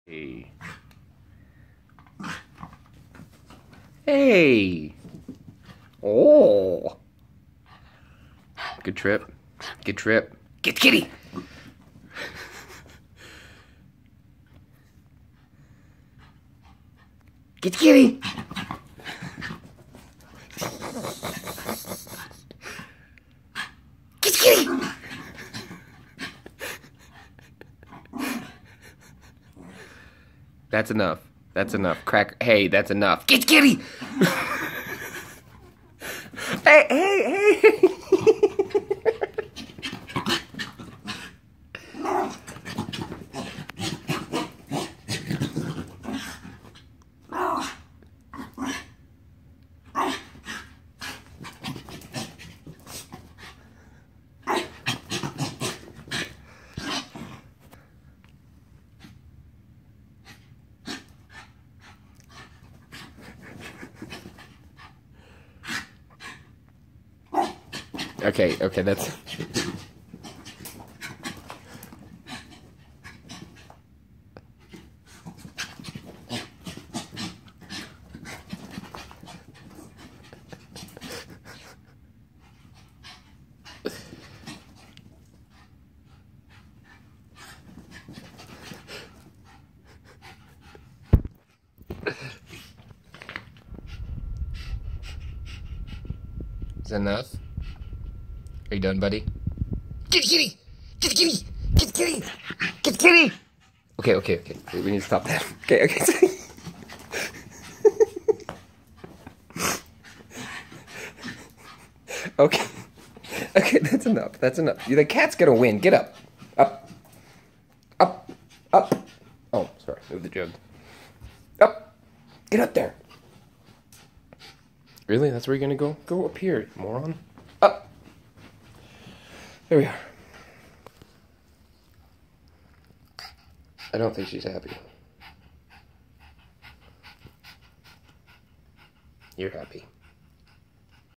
Hey. Hey. Oh. Good trip. Good trip. Get kitty. Get kitty. Get kitty. That's enough. That's enough. Crack. Hey, that's enough. Get kitty. Hey, hey, hey. Okay, okay, that's... Is that enough? Are you done, buddy? Get kitty! Get kitty! Get kitty! Get kitty! Okay, okay, okay. We need to stop that. Okay, okay. Okay. Okay, that's enough. That's enough. The cat's gonna win. Get up. Up. Up. Up. Oh, sorry. Move the jug. Up. Get up there. Really? That's where you're gonna go? Go up here, moron. Up. There we are. I don't think she's happy. You're happy.